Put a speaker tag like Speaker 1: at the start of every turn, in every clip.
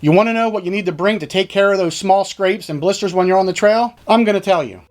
Speaker 1: You want to know what you need to bring to take care of those small scrapes and blisters when you're on the trail? I'm going to tell you.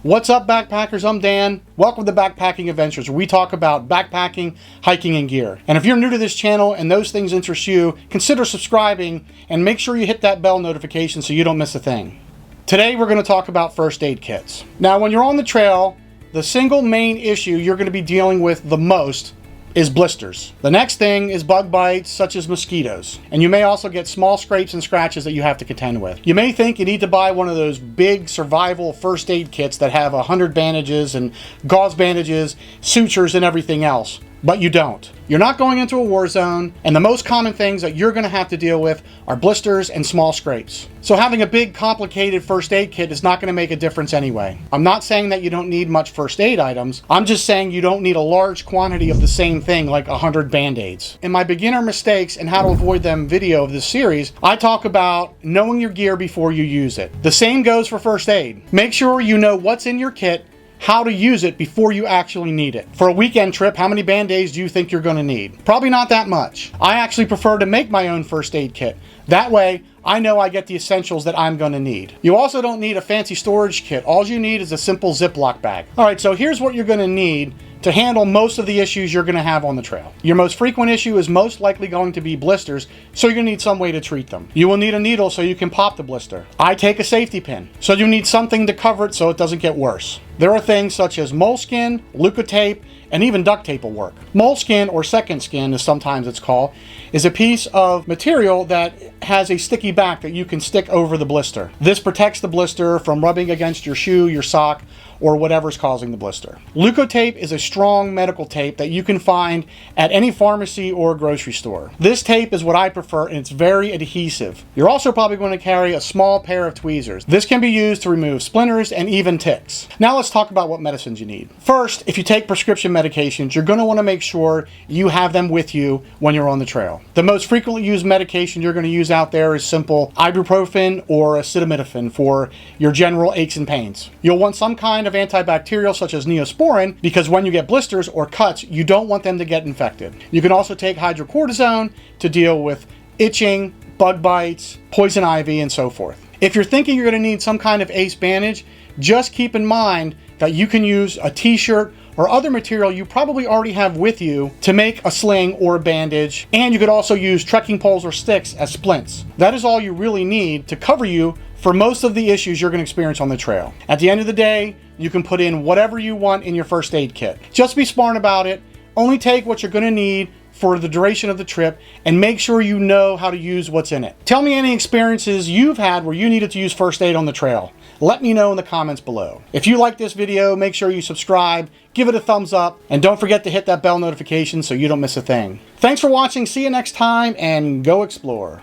Speaker 1: What's up, backpackers? I'm Dan. Welcome to Backpacking Adventures, where we talk about backpacking, hiking, and gear. And if you're new to this channel and those things interest you, consider subscribing and make sure you hit that bell notification so you don't miss a thing. Today, we're going to talk about first aid kits. Now, when you're on the trail, the single main issue you're going to be dealing with the most is blisters. The next thing is bug bites such as mosquitoes, and you may also get small scrapes and scratches that you have to contend with. You may think you need to buy one of those big survival first aid kits that have 100 bandages and gauze bandages, sutures, and everything else, but you don't. You're not going into a war zone, and the most common things that you're going to have to deal with are blisters and small scrapes. So having a big, complicated first aid kit is not going to make a difference anyway. I'm not saying that you don't need much first aid items. I'm just saying you don't need a large quantity of the same thing like 100 Band-Aids. In my beginner mistakes and how to avoid them video of this series, I talk about knowing your gear before you use it. The same goes for first aid. Make sure you know what's in your kit, how to use it before you actually need it. For a weekend trip, how many Band-Aids do you think you're going to need? Probably not that much. I actually prefer to make my own first aid kit. That way, I know I get the essentials that I'm going to need. You also don't need a fancy storage kit. All you need is a simple Ziploc bag. Alright, so here's what you're going to need to handle most of the issues you're going to have on the trail. Your most frequent issue is most likely going to be blisters, so you're going to need some way to treat them. You will need a needle so you can pop the blister. I take a safety pin, so you need something to cover it so it doesn't get worse. There are things such as moleskin, Leukotape, and even duct tape will work. Moleskin, or second skin as sometimes it's called, is a piece of material that has a sticky back that you can stick over the blister. This protects the blister from rubbing against your shoe, your sock, or whatever's causing the blister. Leukotape is a strong medical tape that you can find at any pharmacy or grocery store. This tape is what I prefer, and it's very adhesive. You're also probably going to carry a small pair of tweezers. This can be used to remove splinters and even ticks. Now let's talk about what medicines you need. First, if you take prescription medications, you're going to want to make sure you have them with you when you're on the trail. The most frequently used medication you're going to use out there is simple ibuprofen or acetaminophen for your general aches and pains. You'll want some kind of antibacterial such as Neosporin, because when you get blisters or cuts, you don't want them to get infected. You can also take hydrocortisone to deal with itching, bug bites, poison ivy, and so forth. If you're thinking you're going to need some kind of ace bandage, just keep in mind that you can use a t-shirt or other material you probably already have with you to make a sling or a bandage, and you could also use trekking poles or sticks as splints. That is all you really need to cover you for most of the issues you're going to experience on the trail. At the end of the day, you can put in whatever you want in your first aid kit. Just be smart about it. Only take what you're going to need for the duration of the trip, and make sure you know how to use what's in it. Tell me any experiences you've had where you needed to use first aid on the trail. Let me know in the comments below. If you like this video, make sure you subscribe, give it a thumbs up, and don't forget to hit that bell notification so you don't miss a thing. Thanks for watching, see you next time, and go explore.